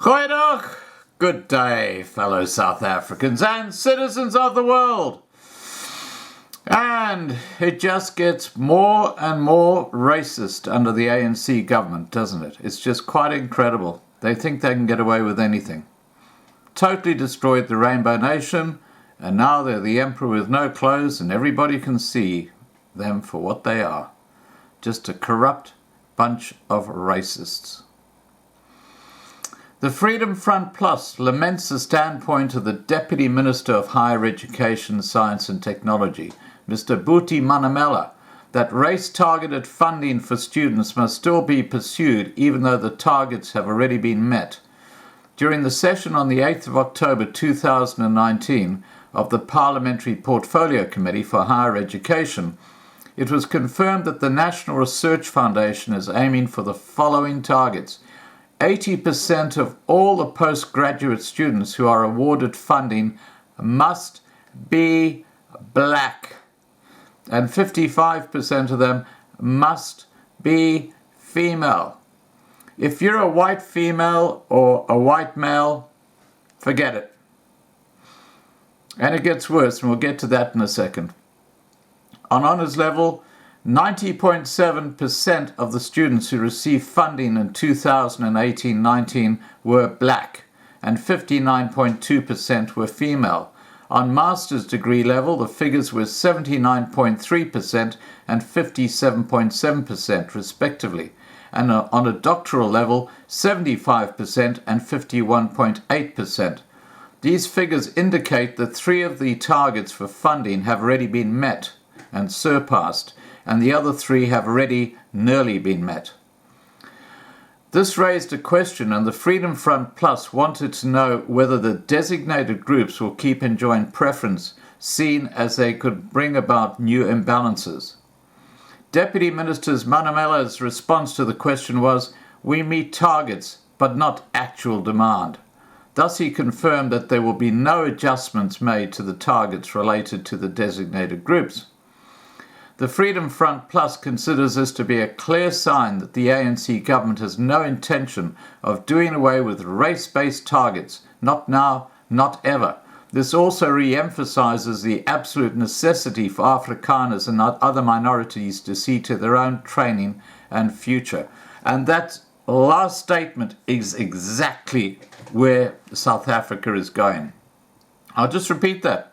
Goeiedag, good day, fellow South Africans and citizens of the world. And it just gets more and more racist under the ANC government, doesn't it? It's just quite incredible. They think they can get away with anything. Totally destroyed the Rainbow Nation, and now they're the emperor with no clothes, and everybody can see them for what they are. Just a corrupt bunch of racists. The Freedom Front Plus laments the standpoint of the Deputy Minister of Higher Education, Science and Technology, Mr. Buti Manamela, that race-targeted funding for students must still be pursued even though the targets have already been met. During the session on the 8th of October 2019 of the Parliamentary Portfolio Committee for Higher Education, it was confirmed that the National Research Foundation is aiming for the following targets. 80% of all the postgraduate students who are awarded funding must be black, and 55% of them must be female. If you're a white female or a white male, forget it. And it gets worse, and we'll get to that in a second. On honours level, 90.7% of the students who received funding in 2018-19 were black, and 59.2% were female. On master's degree level, the figures were 79.3% and 57.7% respectively, and on a doctoral level, 75% and 51.8%. These figures indicate that 3 of the targets for funding have already been met and surpassed, and the other 3 have already nearly been met. This raised a question, and the Freedom Front Plus wanted to know whether the designated groups will keep enjoying preference, seen as they could bring about new imbalances. Deputy Minister Manamela's response to the question was, "We meet targets, but not actual demand." Thus he confirmed that there will be no adjustments made to the targets related to the designated groups. The Freedom Front Plus considers this to be a clear sign that the ANC government has no intention of doing away with race-based targets, not now, not ever. This also re-emphasizes the absolute necessity for Afrikaners and other minorities to see to their own training and future. And that last statement is exactly where South Africa is going. I'll just repeat that.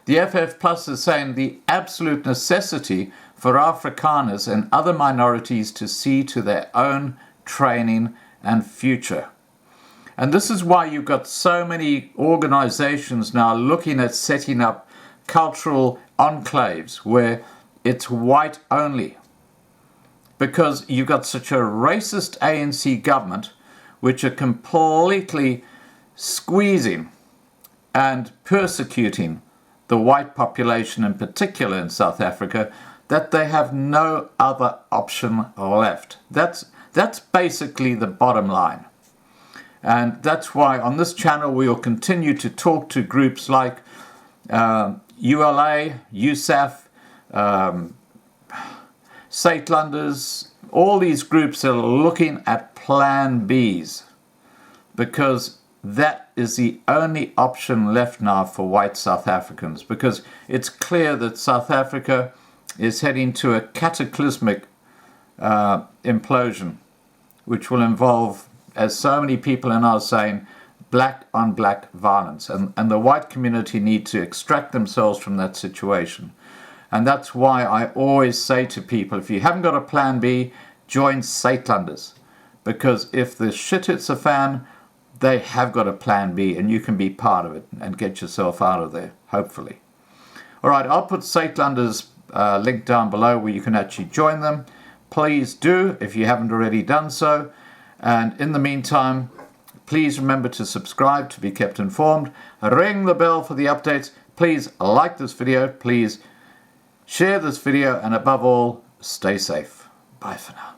The FF Plus is saying the absolute necessity for Afrikaners and other minorities to see to their own training and future. And this is why you've got so many organizations now looking at setting up cultural enclaves where it's white only. Because you've got such a racist ANC government which are completely squeezing and persecuting the white population in particular in South Africa, that they have no other option left. That's basically the bottom line. And that's why on this channel we will continue to talk to groups like ULA, USAF, Saitlanders. All these groups are looking at Plan Bs, because that is the only option left now for white South Africans, because it's clear that South Africa is heading to a cataclysmic implosion, which will involve, as so many people are now saying, black on black violence. And the white community need to extract themselves from that situation. And that's why I always say to people, if you haven't got a plan B, join Saitlanders. Because if the shit hits the fan, they have got a plan B, and you can be part of it and get yourself out of there, hopefully. All right, I'll put Saitlanders' link down below where you can actually join them. Please do, if you haven't already done so. And in the meantime, please remember to subscribe to be kept informed. Ring the bell for the updates. Please like this video. Please share this video. And above all, stay safe. Bye for now.